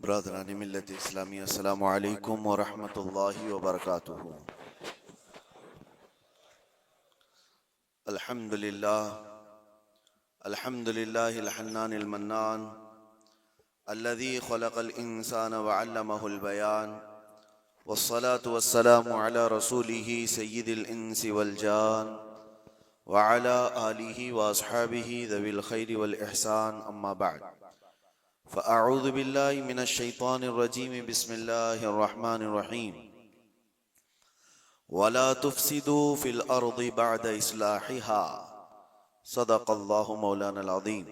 बरादरान मिल्लत इस्लामी अस्सलामु अलैकुम व रहमतुल्लाहि व बरकातुहू। अल्हम्दुलिल्लाह अल्हम्दुलिल्लाहिल हन्नानिल मन्नान अल्लज़ी खलक़ल इंसान व अल्लमहुल बयान वस्सलातु वस्सलामु अला रसूलिही सय्यिदिल इंसी वल जान व अला आलिही व अस्हाबिही ज़विल खैरि वल इहसान अम्मा बअद। फ़अऊज़ु बिल्लाहि मिनश शैतानिर रजीम बिस्मिल्लाहिर रहमानिर रहीम। वला तुफ़सिदू फ़िल अर्ज़ि बअद इस्लाहिहा सदक़ल्लाहु मौलानाल अज़ीम।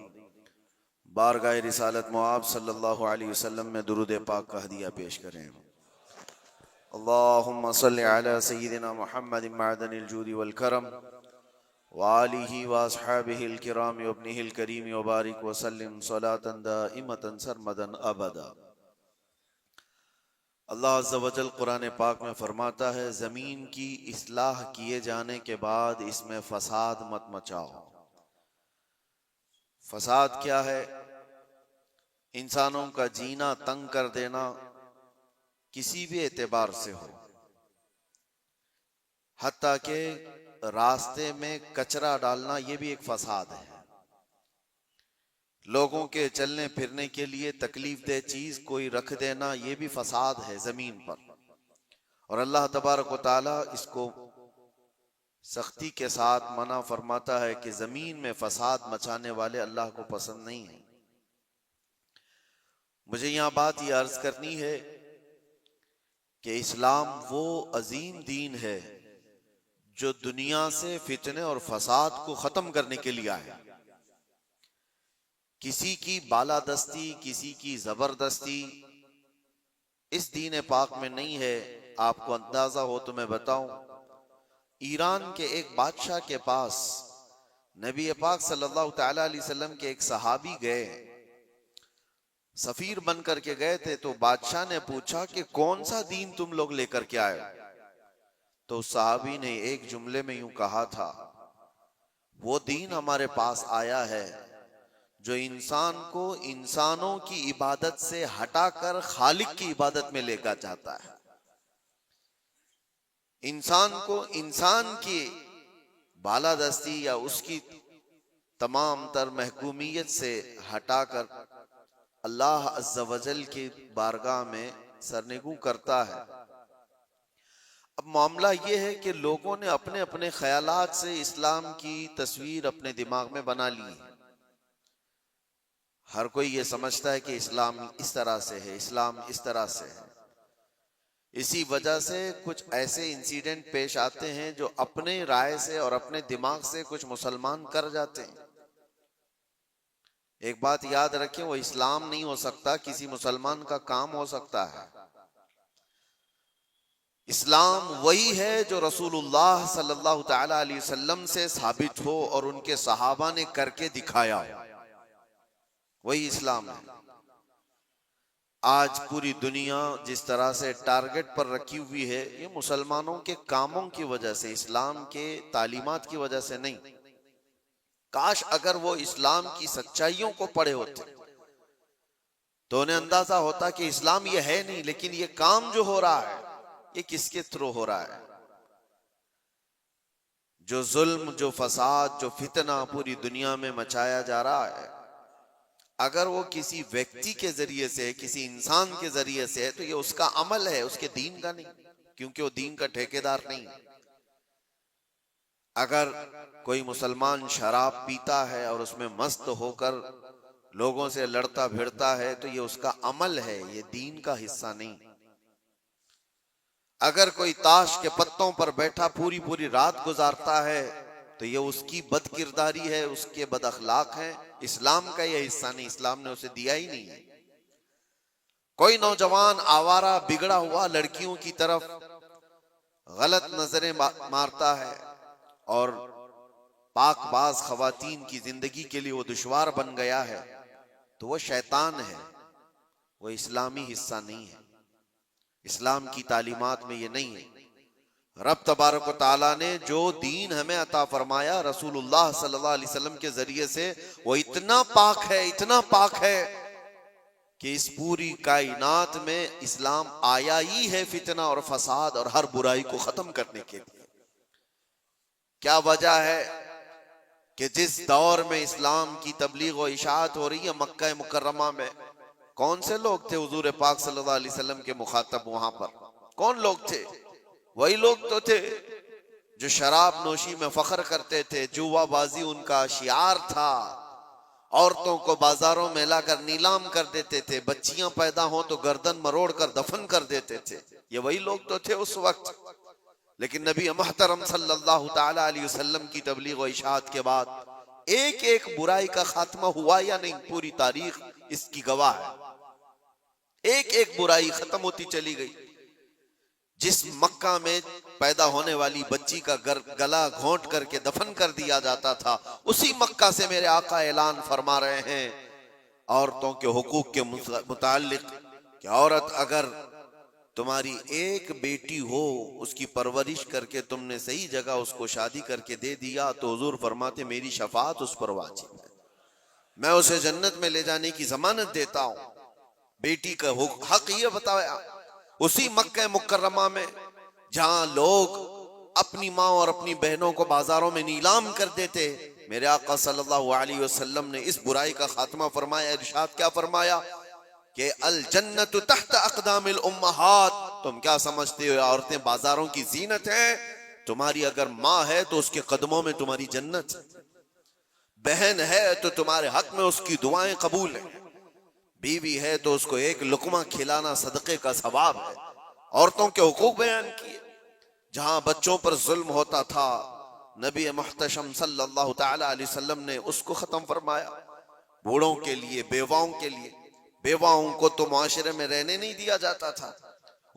बारगाह रिसालत मुआब सल्लल्लाहु अलैहि वसल्लम में दुरूद पाक का हदिया पेश करें। अल्लाहुम्मा सल्लि अला सय्यिदिना मुहम्मदिन मअदनिल जूदि वल करम व आलिही व अस्हाबिहिल किराम व इब्निहिल करीम व बारिक व सल्लिम सलातन दाइमतन सरमदन अबदा। अल्लाह अज़्ज़ा व जल कुरान पाक में फरमाता है, जमीन की इस्लाह किए जाने के बाद इसमें फसाद मत मचाओ। फसाद क्या है? इंसानों का जीना तंग कर देना, किसी भी एतबार से हो, हत्ता के रास्ते में कचरा डालना, ये भी एक फसाद है। लोगों के चलने फिरने के लिए तकलीफ दे चीज कोई रख देना, ये भी फसाद है जमीन पर। और अल्लाह तबारक व तआला इसको सख्ती के साथ मना फरमाता है कि जमीन में फसाद मचाने वाले अल्लाह को पसंद नहीं है। मुझे यहां बात ये अर्ज करनी है कि इस्लाम वो अजीम दीन है जो दुनिया से फितने और फसाद को खत्म करने के लिए आया। किसी की बालादस्ती, किसी की जबरदस्ती इस दीन पाक में नहीं है। आपको अंदाजा हो तो मैं बताऊं, ईरान के एक बादशाह के पास नबी पाक सल्लल्लाहु तआला अलैहि वसल्लम के एक सहाबी गए, सफीर बन करके गए थे। तो बादशाह ने पूछा कि कौन सा दीन तुम लोग लेकर के आए? तो सहाबी ने एक जुमले में यूं कहा था, वो दीन हमारे पास आया है जो इंसान को इंसानों की इबादत से हटाकर खालिक की इबादत में लेकर जाता है। इंसान को इंसान की बालादस्ती या उसकी तमाम तर महकूमियत से हटाकर अल्लाह अज़्ज़ा वजल की बारगाह में सरनिगू करता है। अब मामला यह है कि लोगों ने अपने अपने ख्यालात से इस्लाम की तस्वीर अपने दिमाग में बना ली है। हर कोई ये समझता है कि इस्लाम इस तरह से है, इस्लाम इस तरह से है। इसी वजह से कुछ ऐसे इंसिडेंट पेश आते हैं जो अपने राय से और अपने दिमाग से कुछ मुसलमान कर जाते हैं। एक बात याद रखें, वो इस्लाम नहीं हो सकता, किसी मुसलमान का काम हो सकता है। इस्लाम वही है जो रसूलुल्लाह सल्लल्लाहु तआला अलैहि वसल्लम से साबित हो और उनके सहाबा ने करके दिखाया, वही इस्लाम है। आज पूरी दुनिया जिस तरह से टारगेट पर रखी हुई है, ये मुसलमानों के कामों की वजह से, इस्लाम के तालीमात की वजह से नहीं। काश अगर वो इस्लाम की सच्चाइयों को पढ़े होते तो उन्हें अंदाजा होता कि इस्लाम ये है नहीं, लेकिन ये काम जो हो रहा है ये किसके थ्रू हो रहा है। जो जुल्म, जो फसाद, जो फितना पूरी दुनिया में मचाया जा रहा है, अगर वो किसी व्यक्ति के जरिए से, किसी इंसान के जरिए से है तो ये उसका अमल है, उसके दीन का नहीं, क्योंकि वो दीन का ठेकेदार नहीं। अगर कोई मुसलमान शराब पीता है और उसमें मस्त होकर लोगों से लड़ता भिड़ता है तो ये उसका अमल है, ये दीन का हिस्सा नहीं। अगर कोई ताश के पत्तों पर बैठा पूरी पूरी रात गुजारता है तो ये उसकी बदकिरदारी है, उसके बदअखलाक है, इस्लाम का ये हिस्सा नहीं, इस्लाम ने उसे दिया ही नहीं है। कोई नौजवान आवारा बिगड़ा हुआ लड़कियों की तरफ गलत नजरें मारता है और पाकबाज खवातीन की जिंदगी के लिए वो दुश्वार बन गया है, तो वो शैतान है, वो इस्लामी हिस्सा नहीं है। इस्लाम की तालीमात में ये नहीं है। रब तबारक व तआला ने जो दीन हमें अता फरमाया रसूलुल्लाह सल्लल्लाहु अलैहि वसल्लम के जरिए से, वो इतना पाक है, इतना पाक है कि इस पूरी कायनात में इस्लाम आया ही है फितना और फसाद और हर बुराई को खत्म करने के लिए। क्या वजह है कि जिस दौर में इस्लाम की तबलीग और इशाअत हो रही है मक्का मुकर्रमा में, कौन से लोग थे हुजूर पाक सल्लल्लाहु अलैहि वसल्लम के मुखातब? वहां पर कौन लोग थे? वही लोग तो थे जो शराब नोशी में फख्र करते थे, जुआबाजी उनका शियार था, औरतों को बाजारों में लाकर नीलाम कर देते थे, बच्चियां पैदा हो तो गर्दन मरोड़ कर दफन कर देते थे। ये वही लोग तो थे उस वक्त। लेकिन नबी मुहतरम सल्लल्लाहु ताला अलैहि वसल्लम की तबलीग और इशाअत के बाद एक एक बुराई का खात्मा हुआ या नहीं, पूरी तारीख इसकी गवाह है। एक एक बुराई खत्म होती चली गई। जिस मक्का में पैदा होने वाली बच्ची का गला घोंट करके दफन कर दिया जाता था, उसी मक्का से मेरे आका ऐलान फरमा रहे हैं औरतों के हुकूक के मुताल्लिक कि औरत अगर तुम्हारी एक बेटी हो, उसकी परवरिश करके तुमने सही जगह उसको शादी करके दे दिया, तो हुजूर फरमाते मेरी शफाअत उस पर वाजिब है, मैं उसे जन्नत में ले जाने की जमानत देता हूं। बेटी का हक ये बताया उसी मक्का मुकर्रमा में जहां लोग अपनी माँ और अपनी बहनों को बाजारों में नीलाम कर देते। मेरे आका सल्लल्लाहु अलैहि वसल्लम ने इस बुराई का खात्मा फरमाया। इरशाद क्या फरमाया कि अल जन्नतु तहत अक़दामिल उम्महात। तुम क्या समझते हो औरतें बाजारों की जीनत हैं? तुम्हारी अगर माँ है तो उसके कदमों में तुम्हारी जन्नत है, बहन है तो तुम्हारे हक में उसकी दुआएं कबूल है, बीवी है तो उसको एक लुकमा खिलाना सदके का सवाब है। औरतों के हुकूक बयान किए। जहां बच्चों पर जुल्म होता था, नबी मुहतशम सल्लल्लाहु ताला अलैहि वसल्लम ने उसको खत्म फरमाया। बूढ़ों के लिए, बेवाओं के लिए, बेवाओं को तो मुआशरे में रहने नहीं दिया जाता था,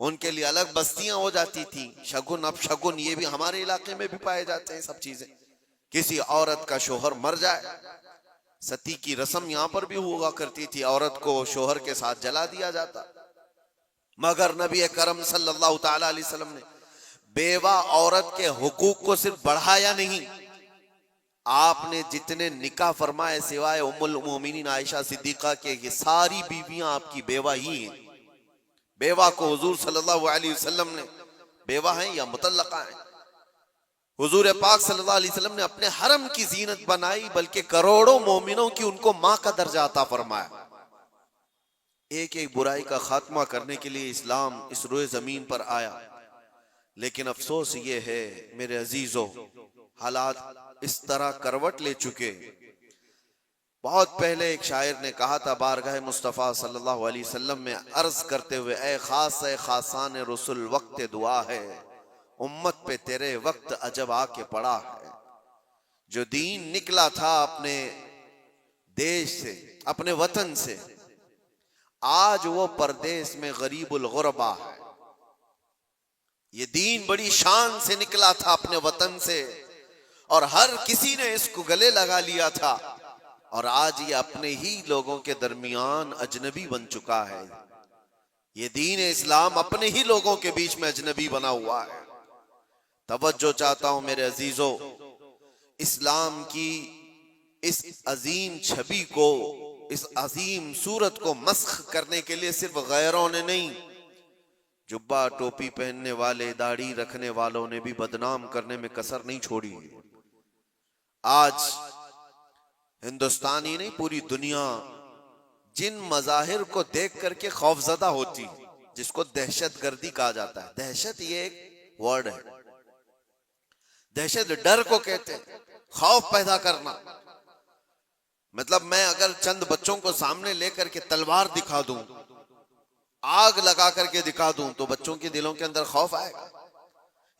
उनके लिए अलग बस्तियां हो जाती थी। शगुन अब शगुन ये भी हमारे इलाके में भी पाए जाते हैं सब चीजें। किसी औरत का शोहर मर जाए, सती की रस्म यहां पर भी हुआ करती थी, औरत को शोहर के साथ जला दिया जाता। मगर नबी करम सल्लल्लाहु ताला अलैहि वसल्लम ने बेवा औरत के हुकूक को सिर्फ बढ़ाया नहीं, आपने जितने निकाह फरमाए सिवाय उम्मुल मोमिनीन आयशा सिद्दीका के, ये सारी बीवियां आपकी बेवा ही हैं। बेवा को हुजूर सल्लल्लाहु अलैहि वसल्लम ने बेवा हैं या मुतल्लका हैं, हुजूर पाक सल्लल्लाहु अलैहि वसल्लम ने अपने हरम की जीनत बनाई, बल्कि करोड़ों मोमिनों की उनको मां का दर्जा अता फरमाया। एक एक बुराई का खात्मा करने के लिए इस्लाम इस रोए जमीन पर आया। लेकिन अफसोस ये है मेरे अजीजों, हालात इस तरह करवट ले चुके। बहुत पहले एक शायर ने कहा था बारगाह मुस्तफ़ा सल्लल्लाहु अलैहि वसल्लम में अर्ज करते हुए, ए खासान रसूल वक्त दुआ है, उम्मत पे तेरे वक्त अजब आके पड़ा है। जो दीन निकला था अपने देश से, अपने वतन से, आज वो परदेश में गरीबुल गुरबा है। ये दीन बड़ी शान से निकला था अपने वतन से और हर किसी ने इसको गले लगा लिया था, और आज ये अपने ही लोगों के दरमियान अजनबी बन चुका है। ये दीन इस्लाम अपने ही लोगों के बीच में अजनबी बना हुआ है। तवज्जो चाहता हूं मेरे अजीजों, इस्लाम की इस अजीम छवि को, इस अजीम सूरत को मस्ख करने के लिए सिर्फ गैरों ने नहीं, जुब्बा टोपी पहनने वाले, दाढ़ी रखने वालों ने भी बदनाम करने में कसर नहीं छोड़ी। आज हिंदुस्तान ही नहीं, पूरी दुनिया जिन मजाहिर को देख करके खौफजदा होती, जिसको दहशतगर्दी कहा जाता है। दहशत ये एक वर्ड है, दहशत डर को कहते हैं, खौफ पैदा करना। मतलब मैं अगर चंद बच्चों को सामने लेकर के तलवार दिखा दूं, आग लगा करके दिखा दूं, तो बच्चों के दिलों के अंदर खौफ आएगा।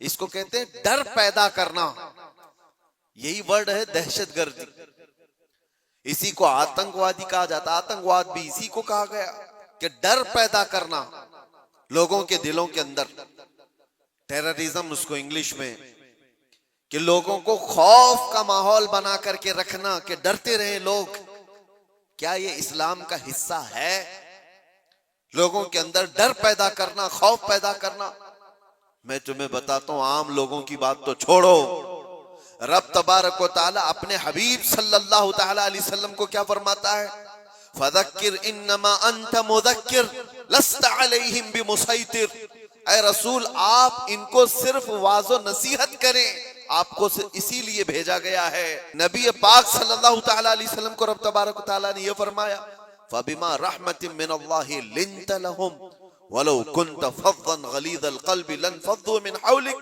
इसको कहते हैं डर पैदा करना, यही वर्ड है दहशतगर्दी। इसी को आतंकवादी कहा जाता है, आतंकवाद भी इसी को कहा गया कि डर पैदा करना लोगों के दिलों के अंदर। टेररिज्म उसको इंग्लिश में, कि लोगों को खौफ का माहौल बना करके रखना, कि डरते रहे लोग। क्या ये इस्लाम का हिस्सा है? लोगों के अंदर डर पैदा करना, खौफ पैदा करना। मैं तुम्हें बताता हूं, आम लोगों की बात तो छोड़ो, रब तबारक व तआला अपने हबीब सल्लल्लाहु तआला अलैहि वसल्लम को क्या फरमाता है? फदक्किर इन्नमा अंत मुदक्किर लस्त अलैहिम बिमुसैतिर। ऐ रसूल, आप इनको सिर्फ वाज़ो नसीहत करें, आपको इसीलिए भेजा गया है। नबी पाक सल्लल्लाहु तआला अलैहि वसल्लम को रब तबारक व तआला ने यह फरमाया, फबिमा रहमतिन मिनल्लाहि लिंत लहुम वलौ कुंत फज़्ज़न गलीज़ल क़ल्बि लनफ़ज़्ज़ू मिन हौलिक।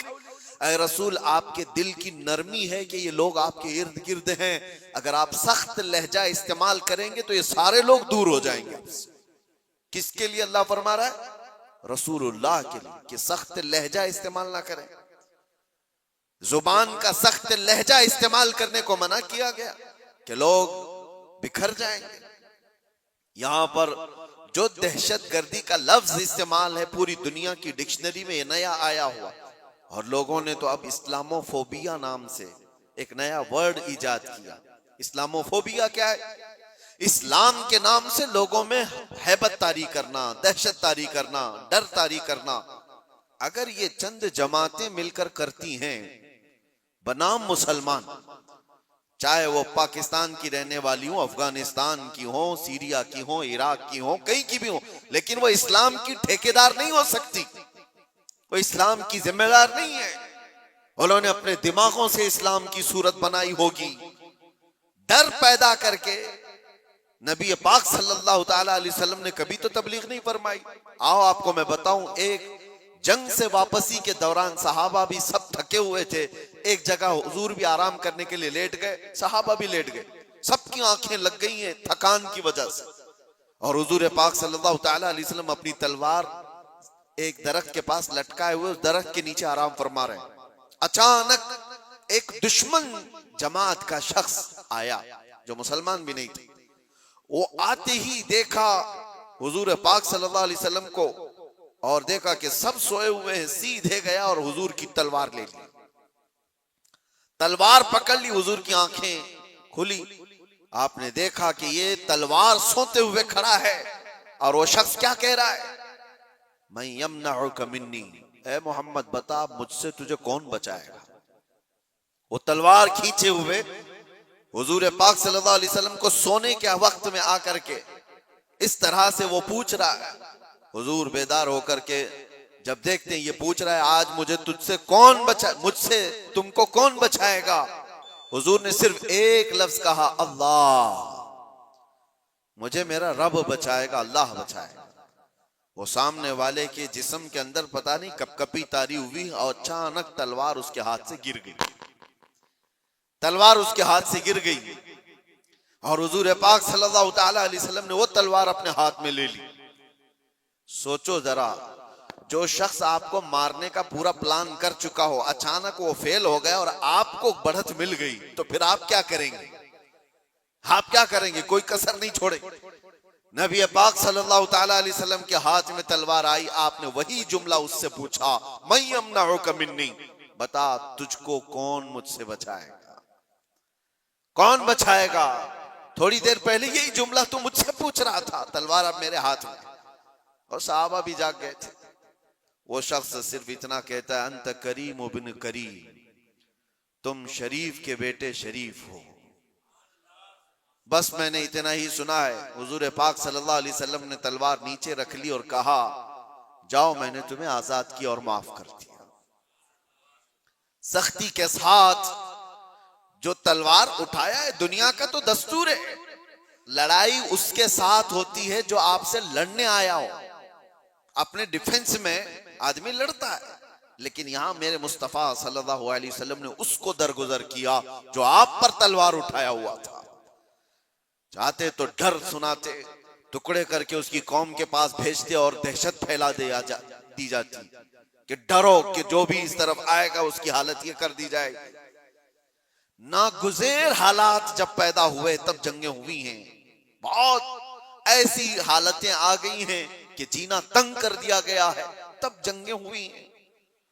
ऐ रसूल, आपके दिल की नरमी है कि ये लोग आपके इर्द गिर्द हैं, अगर आप सख्त लहजा इस्तेमाल करेंगे तो ये सारे लोग दूर हो जाएंगे। किसके लिए अल्लाह फरमा रहा है? रसूलुल्लाह के लिए, कि सख्त लहजा इस्तेमाल ना करें। जुबान का सख्त लहजा इस्तेमाल करने को मना किया गया कि लोग बिखर जाएंगे। यहां पर जो दहशत गर्दी का लफ्ज इस्तेमाल है, पूरी दुनिया की डिक्शनरी में नया आया हुआ, और लोगों ने तो अब इस्लामोफोबिया नाम से एक नया वर्ड इजाद किया। इस्लामोफोबिया क्या है? इस्लाम के नाम से लोगों में हैबत तारी करना, दहशत तारी करना, डर तारी करना। अगर ये चंद जमातें मिलकर करती हैं बनाम मुसलमान, चाहे वो पाकिस्तान की रहने वाली हो, अफगानिस्तान की हो, सीरिया की हो, इराक की हो, कहीं की भी हो, लेकिन वो इस्लाम की ठेकेदार नहीं हो सकती, वो इस्लाम की जिम्मेदार नहीं है। उन्होंने अपने दिमागों से इस्लाम की सूरत बनाई होगी, डर पैदा करके। नबी पाक सल्लल्लाहु तआला अलैहि वसल्लम ने कभी तो तबलीग नहीं फरमाई। आओ आपको मैं बताऊं, एक जंग से वापसी के दौरान सहाबा भी सब थके हुए थे, एक जगह हुजूर भी आराम करने के लिए लेट गए, सहाबा भी लेट गए, सबकी आंखें लग गई हैं थकान की वजह से। और हुजूर पाक सल्लल्लाहु तआला अलैहि वसल्लम अपनी तलवार एक दरख्त के पास लटकाए हुए उस दरख्त के नीचे आराम फरमा रहे हैं। अचानक एक दुश्मन जमात का शख्स आया जो मुसलमान भी नहीं थे। वो आते ही देखा हुजूर पाक सल्लल्लाहु अलैहि वसल्लम को और देखा कि सब सोए हुए हैं, सीधे गया और हुजूर की तलवार ले ली, तलवार पकड़ ली, हुजूर की आंखें खुली। आपने देखा कि ये तलवार सोते हुए खड़ा है और वो शख्स क्या कह रहा है? मैं यमनउका मिन्नी, ऐ मोहम्मद बता मुझसे तुझे कौन बचाएगा। वो तलवार खींचे हुए हुजूर पाक सल्लल्लाहु अलैहि वसल्लम को सोने के वक्त में आकर के इस तरह से वो पूछ रहा है। हुजूर बेदार होकर के जब देखते हैं ये पूछ रहा है, आज मुझे तुझसे कौन बचा, मुझसे तुमको कौन बचाएगा? हुजूर ने सिर्फ एक लफ्ज कहा, अल्लाह, मुझे मेरा रब बचाएगा, अल्लाह बचाएगा। वो सामने वाले के जिस्म के अंदर पता नहीं कपकपी तारी हुई और अचानक तलवार उसके हाथ से गिर गई, तलवार उसके हाथ से गिर गई और हुजूर पाक सल्लल्लाहु तआला अलैहि वसल्लम ने वो तलवार अपने हाथ में ले ली। सोचो जरा, जो शख्स आपको मारने का पूरा प्लान कर चुका हो, अचानक वो फेल हो गया और आपको बढ़त मिल गई, तो फिर आप क्या करेंगे? आप क्या करेंगे? कोई कसर नहीं छोड़े। नबी पाक सल्लल्लाहु तआला अलैहि वसल्लम के हाथ में तलवार आई, आपने वही जुमला उससे पूछा, मैं यमनउका मिन्नी, बता तुझको कौन मुझसे बचाएगा, कौन बचाएगा? थोड़ी देर पहले यही जुमला तू मुझसे पूछ रहा था, तलवार अब मेरे हाथ में। और सहाबा भी जाग गए थे। वो शख्स सिर्फ इतना कहता है, अंत करीम बिन करीम, तुम शरीफ के बेटे शरीफ हो। बस मैंने इतना ही सुना है। हुजूर पाक सल्लल्लाहु अलैहि वसल्लम ने तलवार नीचे रख ली और कहा, जाओ मैंने तुम्हें आजाद किया और माफ कर दिया। सख्ती के साथ जो तलवार उठाया है, दुनिया का तो दस्तूर है, लड़ाई उसके साथ होती है जो आपसे लड़ने आया हो। अपने डिफेंस में आदमी लड़ता है, लेकिन यहां मेरे मुस्तफा सल्लल्लाहु अलैहि वसल्लम ने उसको दरगुजर किया जो आप पर तलवार उठाया हुआ था। चाहते तो डर सुनाते, टुकड़े करके उसकी कौम के पास भेजते और दहशत फैला दी जाती कि डरो कि जो भी इस तरफ आएगा उसकी हालत ये कर दी जाएगी। नागुज़ेर हालात जब पैदा हुए तब जंगें हुई हैं, बहुत ऐसी हालतें आ गई हैं कि जीना तंग कर दिया गया है, तब जंगें हुई हैं।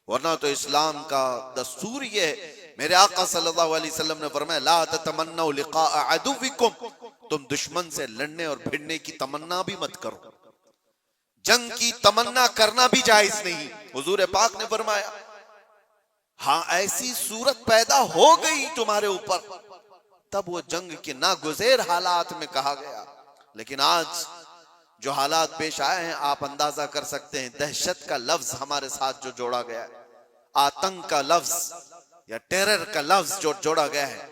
वरना तो इस्लाम का दस्तूर ये है। मेरे आका सल्लल्लाहु अलैहि वसल्लम ने फरमाया, ला ततमन्नौ लिक़ा अदुव्विकुम, तुम दुश्मन से लड़ने और भिड़ने की तमन्ना भी मत करो। जंग की तमन्ना करना भी जायज नहीं। हुजूर पाक ने फरमाया, हाँ ऐसी सूरत पैदा हो गई तुम्हारे ऊपर, तब वो जंग के नागुज़ेर हालात में कहा गया, लेकिन आज जो हालात पेश आए हैं, आप अंदाजा कर सकते हैं। दहशत का लफ्ज हमारे साथ जो जोड़ा गया है, आतंक का लफ्ज या टेरर का लफ्ज जो जोड़ा गया है,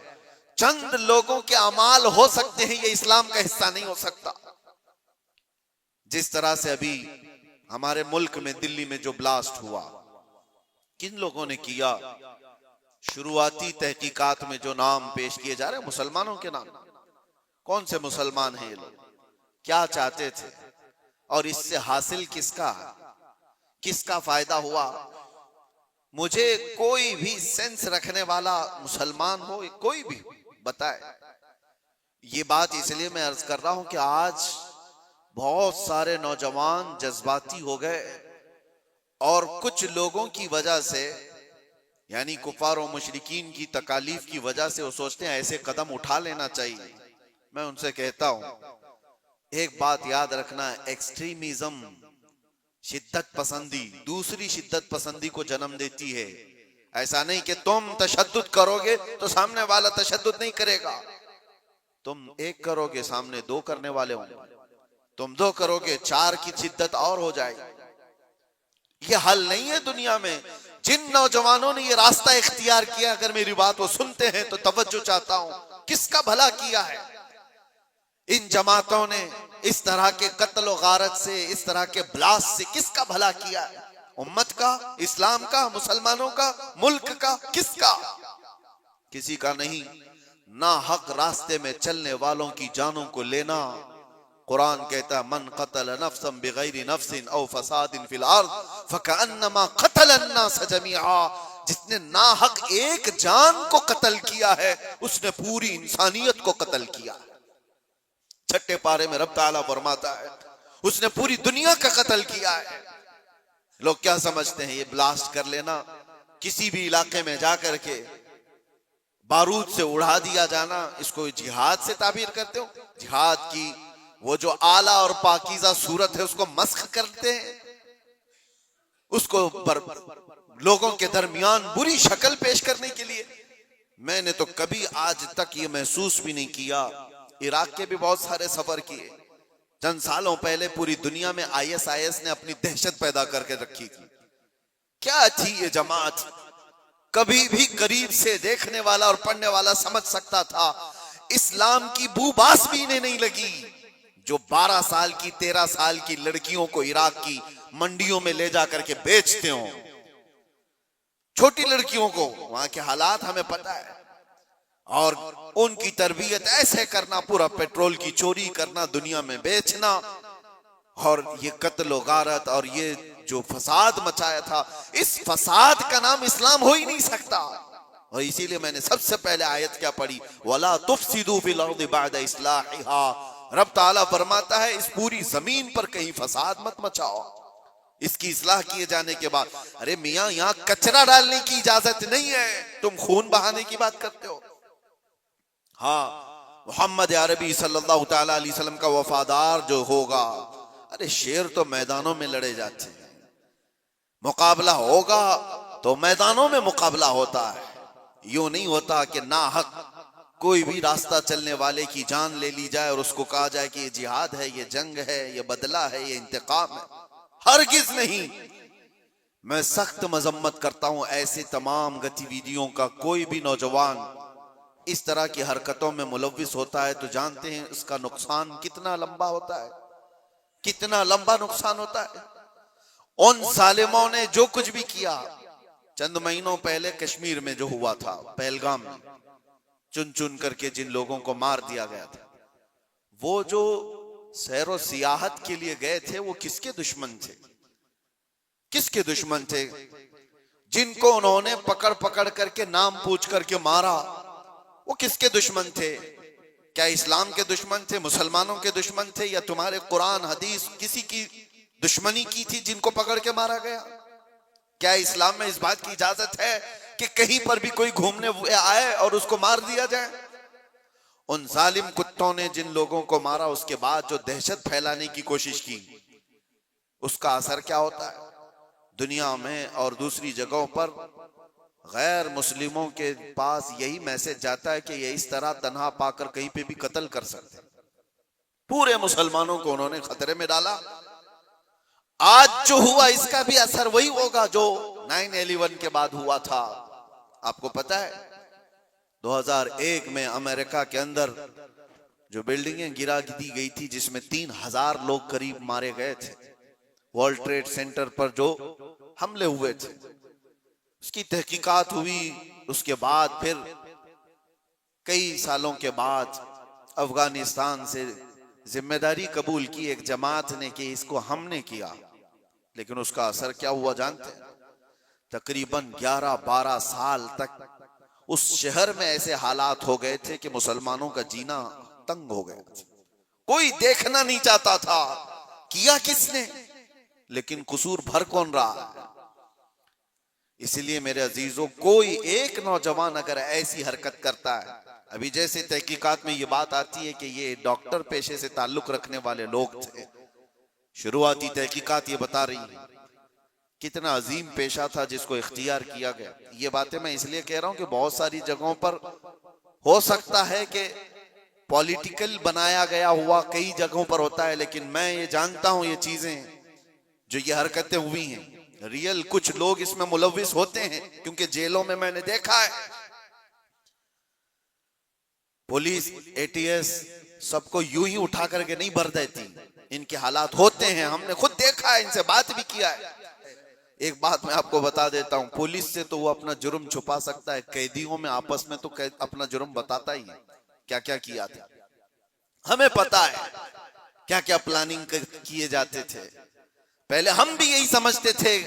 चंद लोगों के अमाल हो सकते हैं, ये इस्लाम का हिस्सा नहीं हो सकता। जिस तरह से अभी हमारे मुल्क में दिल्ली में जो ब्लास्ट हुआ, किन लोगों ने किया? शुरुआती तहकीकात में जो नाम पेश किए जा रहे हैं मुसलमानों के नाम। कौन से मुसलमान हैं ये लोग? क्या चाहते थे? और इससे हासिल किसका फायदा हुआ? मुझे कोई भी सेंस रखने वाला मुसलमान हो, कोई भी बताए। ये बात इसलिए मैं अर्ज कर रहा हूं कि आज बहुत सारे नौजवान जज्बाती हो गए और कुछ लोगों की वजह से, यानी कुफार और मुशरिकीन की तकालीफ की वजह से वो सोचते हैं ऐसे कदम उठा लेना चाहिए। मैं उनसे कहता हूं, एक बात याद रखना, एक्सट्रीमिज्म, शिद्दत पसंदी दूसरी शिद्दत पसंदी को जन्म देती है। ऐसा नहीं कि तुम तशद्दुद करोगे तो सामने वाला तशद्दुद नहीं करेगा। तुम एक करोगे, सामने दो करने वाले होंगे। तुम दो करोगे, चार की शिद्दत और हो जाएगी। ये हल नहीं है दुनिया में। जिन नौजवानों ने ये रास्ता इख्तियार किया, अगर मेरी बात वो सुनते हैं तो तवज्जो चाहता हूं, किसका भला किया है? इन जमातों ने इस तरह के कत्ल और गारत से, इस तरह के ब्लास्ट से किसका भला किया है? उम्मत का, इस्लाम का, मुसलमानों का, मुल्क का? किसका? किसी का नहीं। ना हक रास्ते में चलने वालों की जानों को लेना। कुरान कहता है, मन कतल नफ्सन बिगैरि नफ्सिन औ फसादिन फिल अर्द फकअन्नमा कतल अन्नास जमीआ। जिसने नाहक एक जान को कत्ल किया है, उसने पूरी इंसानियत को कत्ल किया। छठे पारे में रब ताला फरमाता है, उसने पूरी दुनिया का कत्ल किया है। लोग क्या समझते हैं? ये ब्लास्ट कर लेना, किसी भी इलाके में जाकर के बारूद से उड़ा दिया जाना, इसको जिहाद से ताबीर करते हो? जिहाद की वो जो आला और पाकीज़ा सूरत है उसको मस्ख करते हैं, उसको लोगों के दरमियान बुरी शक्ल पेश करने के लिए। मैंने तो कभी आज तक ये महसूस भी नहीं किया। इराक के भी बहुत सारे सफर किए। चंद सालों पहले पूरी दुनिया में ISIS ने अपनी दहशत पैदा करके रखी थी। क्या थी ये जमात? कभी भी करीब से देखने वाला और पढ़ने वाला समझ सकता था, इस्लाम की बूबास भी इन्हें नहीं लगी। जो 12 साल की 13 साल की लड़कियों को इराक की मंडियों में ले जाकर के बेचते हो, छोटी लड़कियों को, वहां के हालात हमें पता है, और उनकी तरबियत ऐसे करना, पूरा पेट्रोल की चोरी करना, दुनिया में बेचना, और ये कत्ल गारत और ये जो फसाद मचाया था, इस फसाद का नाम इस्लाम हो ही नहीं सकता। और इसीलिए मैंने सबसे पहले आयत क्या पढ़ी, वला तुफसिदू फिल अर्दि बअद इस्लाहिहा। रब ताला फरमाता है, इस पूरी जमीन पर कहीं फसाद मत मचाओ इसकी इस्लाह किए जाने के बाद। अरे मियां, यहां कचरा डालने की इजाजत नहीं है, तुम खून बहाने की बात करते हो। हाँ, मोहम्मद अरबी सल्लल्लाहु तआला अलैहि वसल्लम का वफादार जो होगा, अरे शेर तो मैदानों में लड़े जाते हैं, मुकाबला होगा तो मैदानों में मुकाबला होता है। यूं नहीं होता कि नाहक कोई भी रास्ता चलने वाले की जान ले ली जाए और उसको कहा जाए कि ये जिहाद है, ये जंग है, ये बदला है, ये इंतकाम है। हरगिज नहीं। मैं सख्त मजम्मत करता हूं ऐसे तमाम गतिविधियों का। कोई भी नौजवान इस तरह की हरकतों में मुलव्विस होता है तो जानते हैं इसका नुकसान कितना लंबा होता है, कितना लंबा नुकसान होता है। उन जालिमों ने जो कुछ भी किया, चंद महीनों पहले कश्मीर में जो हुआ था, पहलगाम में चुन चुन करके जिन लोगों को मार दिया गया था, वो जो सैरो सियाहत के लिए गए थे, वो किसके दुश्मन थे? किसके दुश्मन थे? जिनको उन्होंने पकड़ पकड़ करके नाम पूछ करके मारा, वो किसके दुश्मन थे? क्या इस्लाम के दुश्मन थे, मुसलमानों के दुश्मन थे, या तुम्हारे कुरान हदीस किसी की दुश्मनी की थी जिनको पकड़ के मारा गया? क्या इस्लाम में इस बात की इजाजत है कि कहीं पर भी कोई घूमने आए और उसको मार दिया जाए? उन जालिम कुत्तों ने जिन लोगों को मारा, उसके बाद जो दहशत फैलाने की कोशिश की, उसका असर क्या होता है दुनिया में और दूसरी जगहों पर? गैर मुस्लिमों के पास यही मैसेज जाता है कि ये इस तरह तन्हा पाकर कहीं पे भी कत्ल कर सकते हैं। पूरे मुसलमानों को उन्होंने खतरे में डाला। आज जो हुआ इसका भी असर वही होगा जो 9/11 के बाद हुआ था। आपको पता है 2001 में अमेरिका के अंदर जो बिल्डिंगें गिरा दी गई थी जिसमें 3000 लोग करीब मारे गए थे, वर्ल्ड ट्रेड सेंटर पर जो हमले हुए थे, उसकी तहकीकात हुई। उसके बाद फिर कई सालों के बाद अफगानिस्तान से जिम्मेदारी कबूल की एक जमात ने कि इसको हमने किया, लेकिन उसका असर क्या हुआ जानते हैं? तकरीबन 11-12 साल तक उस शहर में ऐसे हालात हो गए थे कि मुसलमानों का जीना तंग हो गया। कोई देखना नहीं चाहता था किया किसने, लेकिन कसूर भर कौन रहा। इसलिए मेरे अजीजों, कोई एक नौजवान अगर ऐसी हरकत करता है, अभी जैसे तहकीकात में ये बात आती है कि ये डॉक्टर पेशे से ताल्लुक रखने वाले लोग थे, शुरुआती तहकीकात ये बता रही है कितना अजीम पेशा था जिसको इख्तियार किया गया। ये बातें मैं इसलिए कह रहा हूं कि बहुत सारी जगहों पर हो सकता है कि पॉलिटिकल बनाया गया हुआ कई जगहों पर होता है, लेकिन मैं ये जानता हूं ये चीजें जो ये हरकतें हुई हैं, रियल कुछ लोग इसमें मुलव्विस होते हैं, क्योंकि जेलों में मैंने देखा है पुलिस एटीएस सबको यूं ही उठा करके नहीं भर देती, इनके हालात होते हैं, हमने खुद देखा है, इनसे बात भी किया है। एक बात मैं आपको बता देता हूं, पुलिस से तो वो अपना जुर्म छुपा सकता है, कैदियों में आपस में तो अपना जुर्म बताता ही है क्या क्या किया था। हमें पता है क्या क्या प्लानिंग किए जाते थे। पहले हम भी यही समझते थे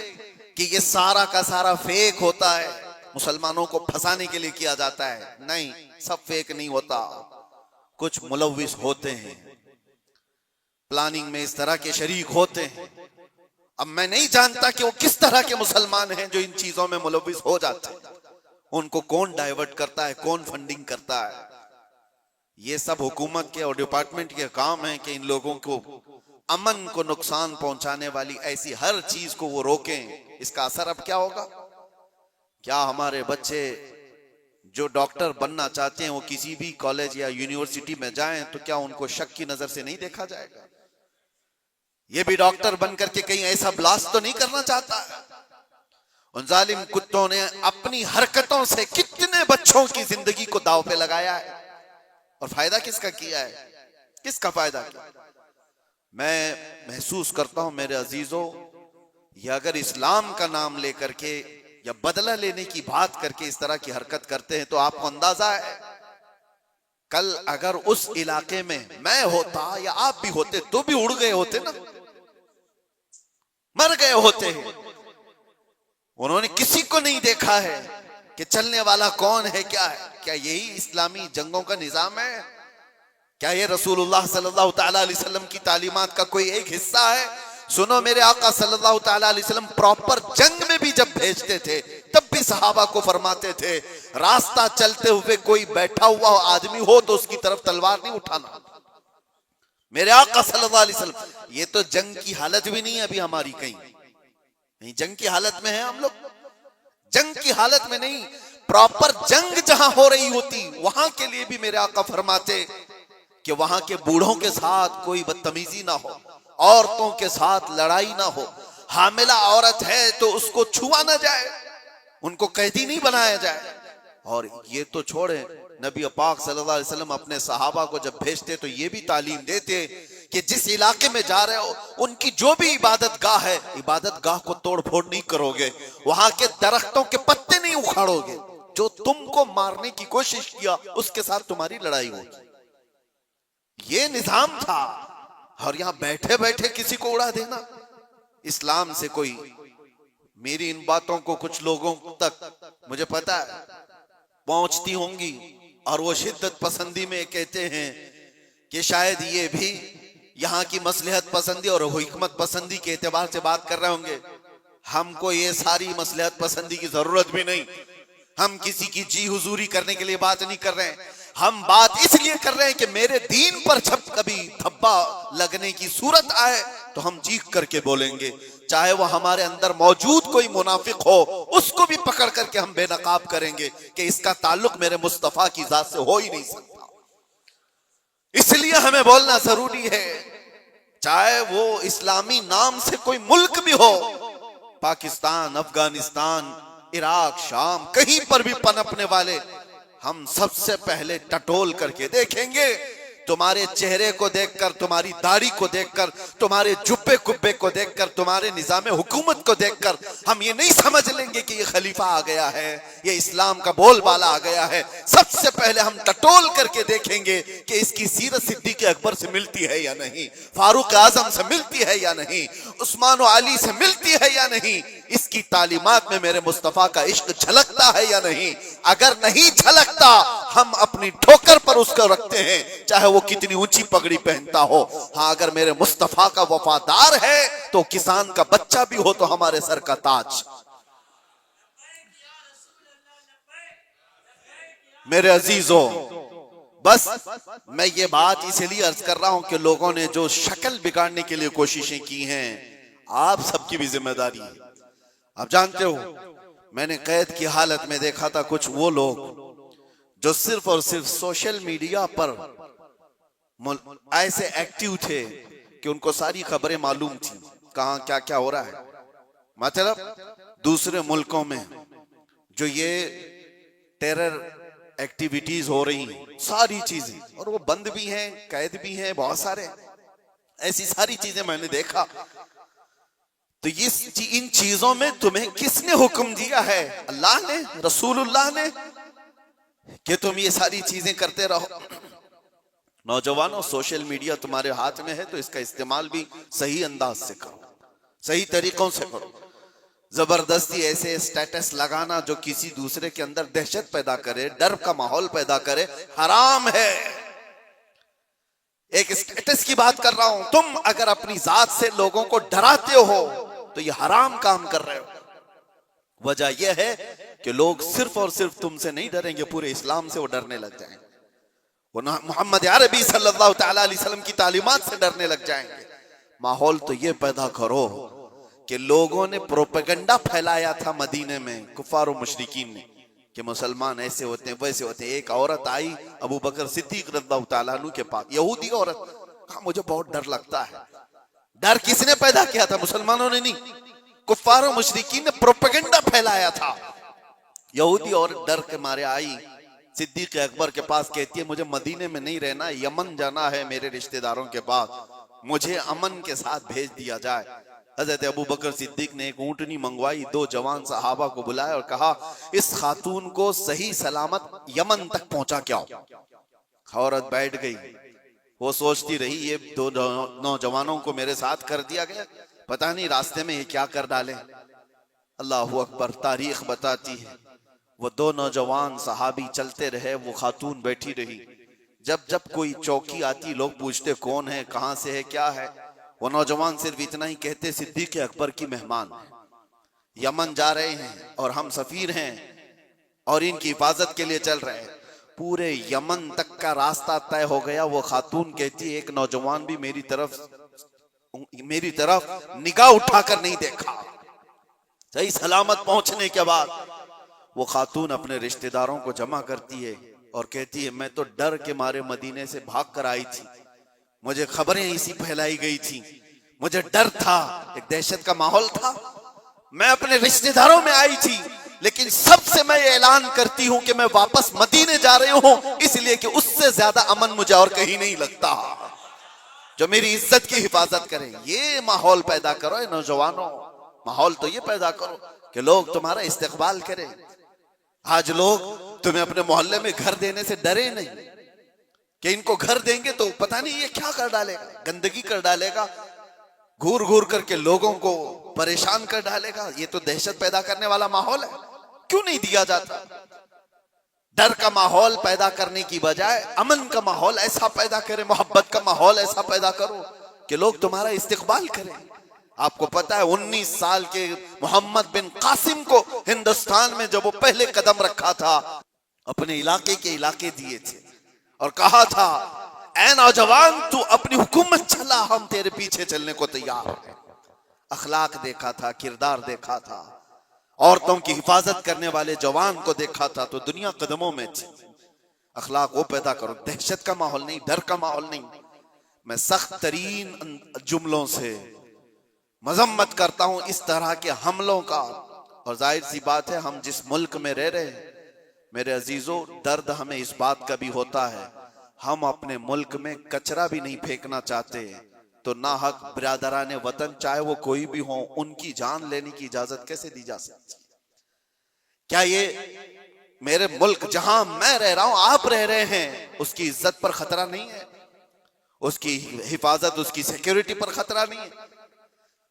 कि ये सारा का सारा फेक होता है, मुसलमानों को फंसाने के लिए किया जाता है। नहीं, सब फेक नहीं होता, कुछ मुलव्विस होते हैं, प्लानिंग में इस तरह के शरीक होते हैं। अब मैं नहीं जानता कि वो किस तरह के मुसलमान हैं जो इन चीजों में मुलव्विस हो जाते हैं, उनको कौन डाइवर्ट करता है, कौन फंडिंग करता है। ये सब हुकूमत के और डिपार्टमेंट के काम है कि इन लोगों को अमन को नुकसान पहुंचाने वाली ऐसी हर चीज को वो रोकें। इसका असर अब क्या होगा? क्या हमारे बच्चे जो डॉक्टर बनना चाहते हैं वो किसी भी कॉलेज या यूनिवर्सिटी में जाएं तो क्या उनको शक की नजर से नहीं देखा जाएगा? ये भी डॉक्टर बनकर के कहीं ऐसा ब्लास्ट तो नहीं करना चाहता? उन जालिम कुत्तों ने अपनी हरकतों से कितने बच्चों की जिंदगी को दांव पे लगाया है, और फायदा किसका किया है? किसका फायदा किया? मैं महसूस करता हूं मेरे अजीजों, ये अगर इस्लाम का नाम लेकर के या बदला लेने की बात करके इस तरह की हरकत करते हैं तो आपको अंदाजा है कल अगर उस इलाके में मैं होता या आप भी होते तो भी उड़ गए होते ना, मर गए होते हैं। उन्होंने किसी को नहीं देखा है कि चलने वाला कौन है, क्या है। क्या यही इस्लामी जंगों का निजाम है? क्या ये रसूलुल्लाह सल्लल्लाहु तआला अलैहि वसल्लम की तालीमात का कोई एक हिस्सा है? सुनो, मेरे आका सल्लल्लाहु तआला अलैहि वसल्लम प्रॉपर जंग में भी जब भेजते थे तब भी सहाबा को फरमाते थे रास्ता चलते हुए कोई बैठा हुआ आदमी हो तो उसकी तरफ तलवार नहीं उठाना। मेरे आका सल्लल्लाहु अलैहि वसल्लम, ये तो जंग की हालत भी नहीं है अभी हमारी, कहीं नहीं जंग की हालत में है हम लोग, जंग की हालत में नहीं, प्रॉपर जंग जहां हो रही होती वहां के लिए भी मेरे आका फरमाते कि वहां के बूढ़ों के साथ कोई बदतमीजी ना हो, औरतों के साथ लड़ाई ना हो, हामिला औरत है तो उसको छुआ ना जाए, उनको कैदी नहीं बनाया जाए। और ये तो छोड़े, नबी पाक सल्लल्लाहु अलैहि वसल्लम अपने सहाबा को जब भेजते तो ये भी तालीम देते कि जिस इलाके में जा रहे हो उनकी जो भी इबादत गाह है, इबादत गाह को तोड़ फोड़ नहीं करोगे, वहां के दरख्तों के पत्ते नहीं उखाड़ोगे, जो तुमको मारने की कोशिश किया उसके साथ तुम्हारी लड़ाई होगी। ये निजाम था। और यहां बैठे बैठे किसी को उड़ा देना, इस्लाम से कोई, मेरी इन बातों को कुछ लोगों तक मुझे पता है पहुंचती होंगी और वो शिद्दत पसंदी में कहते हैं कि शायद ये भी यहाँ की मसलहत पसंदी और हिकमत पसंदी के एतबार से बात कर रहे होंगे। हमको ये सारी मसलहत पसंदी की जरूरत भी नहीं, हम किसी की जी हुजूरी करने के लिए बात नहीं कर रहे हैं, हम बात इसलिए कर रहे हैं कि मेरे दीन पर जब कभी धब्बा लगने की सूरत आए तो हम चीख करके बोलेंगे, चाहे वो हमारे अंदर मौजूद कोई मुनाफिक हो उसको भी पकड़ करके हम बेनकाब करेंगे कि इसका ताल्लुक मेरे मुस्तफा की जात से हो ही नहीं सकता। इसलिए हमें बोलना जरूरी है, चाहे वो इस्लामी नाम से कोई मुल्क भी हो, पाकिस्तान, अफगानिस्तान, इराक, शाम, कहीं पर भी पनपने वाले, हम सबसे पहले टटोल करके देखेंगे। तुम्हारे चेहरे को देखकर, तुम्हारी दाढ़ी को देखकर, तुम्हारे जुब्बे कुब्बे को देखकर, तुम्हारे निजाम हुकूमत को देखकर हम ये नहीं समझ लेंगे कि ये खलीफा आ गया है, ये इस्लाम का बोलबाला आ गया है। सबसे पहले हम टटोल करके देखेंगे कि इसकी सीरत सिद्दीक़ अकबर से मिलती है या नहीं, फारूक आजम से मिलती है या नहीं, उस्मान और अली से मिलती है या नहीं, इसकी तालीमात में मेरे मुस्तफा का इश्क झलकता है या नहीं। अगर नहीं झलकता, हम अपनी ठोकर पर उसको रखते हैं, चाहे वो कितनी ऊंची पगड़ी पहनता हो। हाँ, अगर मेरे मुस्तफा का वफादार है तो किसान का बच्चा भी हो तो हमारे सर का ताज। मेरे अजीजों, बस मैं ये बात इसलिए अर्ज कर रहा हूं कि लोगों ने जो शक्ल बिगाड़ने के लिए कोशिशें की हैं, आप सबकी भी जिम्मेदारी है। आप जानते हो, मैंने कैद की हालत में देखा था कुछ वो लोग जो सिर्फ और सिर्फ सोशल मीडिया पर ऐसे एक्टिव थे कि उनको सारी खबरें मालूम थी, कहां क्या क्या हो रहा है। मतलब दूसरे मुल्कों में जो ये टेरर एक्टिविटीज हो रही हैं, सारी चीजें, और वो बंद भी हैं, कैद भी हैं, बहुत सारे ऐसी सारी चीजें मैंने देखा। तो इन चीजों में तुम्हें किसने हुक्म दिया है? अल्लाह ने, रसूलुल्लाह ने, कि तुम ये सारी चीजें करते रहो। नौजवानों, सोशल मीडिया तुम्हारे हाथ में है तो इसका इस्तेमाल भी सही अंदाज से करो, सही तरीकों से करो। जबरदस्ती ऐसे स्टेटस लगाना जो किसी दूसरे के अंदर दहशत पैदा करे, डर का माहौल पैदा करे, हराम है। एक स्टेटस की बात कर रहा हूं। तुम अगर अपनी जात से लोगों को डराते हो तो ये हराम काम कर रहे हो। वजह यह है कि लोग सिर्फ और सिर्फ तुमसे नहीं डरेंगे, पूरे इस्लाम से वो डरने लग जाएंगे, वो मोहम्मद अरबी सल्लल्लाहु अलैहि वसल्लम की तालीमात से डरने लग जाएंगे। माहौल तो ये पैदा करो कि लोगों ने प्रोपेगेंडा फैलाया था मदीने में, कुफार और मुशरिकीन ने, कि मुसलमान ऐसे होते हैं, वैसे होते हैं। एक औरत आई अबू बकर सिद्दीक रज़ियल्लाहु ताला अन्हु के पास, यहूदी औरत, कहा मुझे बहुत डर लगता है। डर किसने पैदा किया था? मुसलमानों ने नहीं, कुफार और मुशरिकीन ने प्रोपेगेंडा फैलाया था। यहूदी औरत डर के मारे आई सिद्दीक अकबर के पास, कहती है मुझे मदीने में नहीं रहना, यमन जाना है मेरे रिश्तेदारों के पास, मुझे अमन के साथ भेज दिया जाए। हजरत अबू बकर सिद्दीक ने एक ऊंटनी मंगवाई, 2 जवान सहाबा को बुलाया और कहा इस खातून को सही सलामत यमन तक पहुंचा के आओ। औरत बैठ गई, वो सोचती रही ये 2 नौजवानों को मेरे साथ कर दिया गया, पता नहीं रास्ते में ये क्या कर डाले। अल्लाह अकबर, तारीख बताती है वो 2 नौजवान सहाबी चलते रहे, वो खातून बैठी रही। जब जब कोई चौकी आती लोग पूछते कौन है, कहां से है, क्या है, वो नौजवान सिर्फ इतना ही कहते सिद्दीक अकबर की मेहमान है, यमन जा रहे हैं और हम सफीर हैं और इनकी हिफाजत के लिए चल रहे हैं। पूरे यमन तक का रास्ता तय हो गया। वो खातून कहती है एक नौजवान भी मेरी तरफ निगाह उठाकर नहीं देखा। सही सलामत पहुंचने के बाद वो खातून अपने रिश्तेदारों को जमा करती है और कहती है मैं तो डर के मारे मदीने से भाग कर आई थी, मुझे खबरें इसी फैलाई गई थी, मुझे डर था, एक दहशत का माहौल था, मैं अपने रिश्तेदारों में आई थी, लेकिन सबसे मैं ऐलान करती हूं कि मैं वापस मदीने जा रही हूं, इसलिए कि उससे ज्यादा अमन मुझे और कहीं नहीं लगता जो मेरी इज्जत की हिफाजत करे। ये माहौल पैदा करो नौजवानों, माहौल तो ये पैदा करो कि लोग तुम्हारा इस्तकबाल करें। आज लोग तुम्हें अपने मोहल्ले में घर देने से डरे नहीं कि इनको घर देंगे तो पता नहीं ये क्या कर डालेगा, गंदगी कर डालेगा, घूर घूर करके लोगों को परेशान कर डालेगा। ये तो दहशत पैदा करने वाला माहौल है, क्यों नहीं दिया जाता? डर का माहौल पैदा करने की बजाय अमन का माहौल ऐसा पैदा करें, मोहब्बत का माहौल ऐसा पैदा करो कि लोग तुम्हारा इस्तकबाल करें। आपको पता है 19 साल के मोहम्मद बिन कासिम को हिंदुस्तान में जब वो पहले कदम रखा था, अपने इलाके के इलाके दिए थे और कहा था ऐ नौजवान तू अपनी हुकूमत चला, हम तेरे पीछे चलने को तैयार हैं। अखलाक देखा था, किरदार देखा था, औरतों की हिफाजत करने वाले जवान को देखा था तो दुनिया कदमों में थी। अखलाक वो पैदा करो, दहशत का माहौल नहीं, डर का माहौल नहीं। मैं सख्त तरीन जुमलों से मजम्मत करता हूं इस तरह के हमलों का। और जाहिर सी बात है, हम जिस मुल्क में रह रहे हैं मेरे अजीजों, दर्द हमें इस बात का भी होता है, हम अपने मुल्क में कचरा भी नहीं फेंकना चाहते, तो ना हक बिरादराने वतन चाहे वो कोई भी हो, उनकी जान लेने की इजाजत कैसे दी जा सकती? क्या ये मेरे मुल्क जहां मैं रह रहा हूं, आप रह रहे हैं, उसकी इज्जत पर खतरा नहीं है? उसकी हिफाजत, उसकी सिक्योरिटी पर खतरा नहीं है?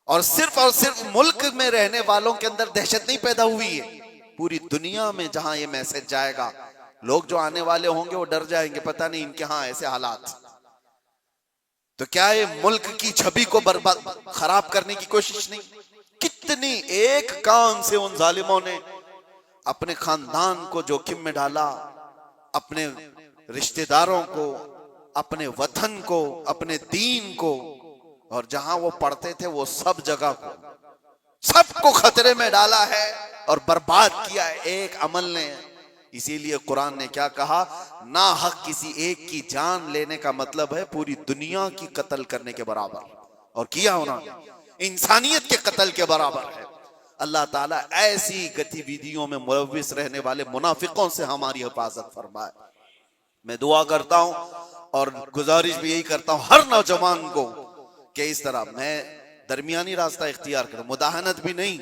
और सिर्फ मुल्क में रहने वालों के अंदर दहशत नहीं पैदा हुई है, पूरी दुनिया में जहां ये मैसेज जाएगा, लोग जो आने वाले होंगे वो डर जाएंगे, पता नहीं इनके यहां ऐसे हालात। तो क्या ये मुल्क की छवि को बर्बाद खराब करने की कोशिश नहीं? कितनी एक काम से उन जालिमों ने अपने खानदान को जोखिम में डाला, अपने रिश्तेदारों को, अपने वतन को, अपने दीन को, और जहां वो पढ़ते थे वो सब जगह को, सबको खतरे में डाला है और बर्बाद किया है एक अमल ने। इसीलिए कुरान ने क्या कहा, ना हक किसी एक की जान लेने का मतलब है पूरी दुनिया की कत्ल करने के बराबर, और किया उन्होंने, इंसानियत के कत्ल के बराबर है। अल्लाह ताला ऐसी गतिविधियों में मुलव्विस रहने वाले मुनाफिकों से हमारी हिफाजत फरमाए। मैं दुआ करता हूं और गुजारिश भी यही करता हूं हर नौजवान को कि इस तरह मैं दरमियानी रास्ता इख्तियार करूं, मुदाहनत भी नहीं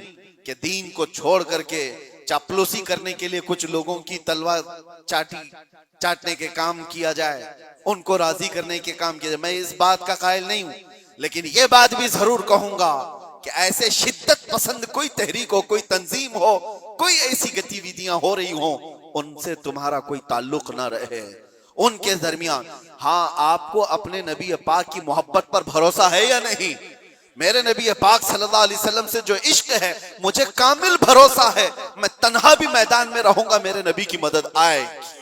कि दीन को छोड़ करके चापलूसी करने के लिए कुछ लोगों की तलवार चाटने के काम किया जाए, उनको राजी करने के काम किया जाए, मैं इस बात का कायल नहीं हूं। लेकिन यह बात भी जरूर कहूंगा कि ऐसे शिद्दत पसंद कोई तहरीक हो, कोई तंजीम हो, कोई ऐसी गतिविधियां हो रही हो, उनसे तुम्हारा कोई ताल्लुक ना रहे, उनके दरमियान। हाँ, आपको अपने नबी पाक की मोहब्बत पर भरोसा है या नहीं? मेरे नबी पाक सल्लल्लाहु अलैहि वसल्लम से जो इश्क है, मुझे कामिल भरोसा है, मैं तन्हा भी मैदान में रहूंगा, मेरे नबी की मदद आएगी,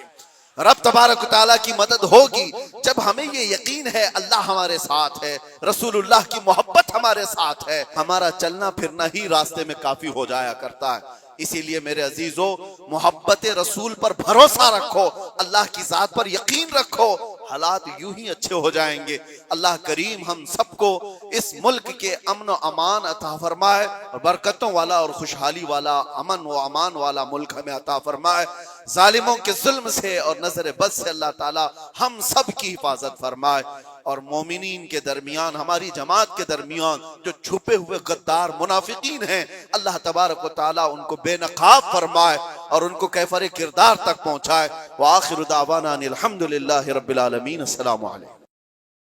रब तबारक तआला की मदद होगी। जब हमें ये यकीन है अल्लाह हमारे साथ है, रसूलुल्लाह की मोहब्बत हमारे साथ है, हमारा चलना फिरना ही रास्ते में काफी हो जाया करता है। इसीलिए मेरे अजीजों, मोहब्बत रसूल पर भरोसा रखो, अल्लाह की जात पर यकीन रखो, हालात यूं ही अच्छे हो जाएंगे। अल्लाह करीम हम सबको इस मुल्क के अमन व अमान अता फरमाए, और बरकतों वाला और खुशहाली वाला, अमन व अमान वाला मुल्क हमें अता फरमाए। जालिमों के जुल्म से और नजर बद से अल्लाह ताला हम सब की हिफाजत फरमाए, और मोमिनीन के दरमियान, हमारी जमात के दरमियान जो छुपे हुए गद्दार मुनाफिकीन हैं, अल्लाह तबारक व तआला उनको बेनकाब फरमाए और उनको कैफरे किरदार तक पहुंचाए। व आखिरु दावाना अनिल हम्दुलिल्लाहि रब्बिल आलमीन। अस्सलामु अलैकुम।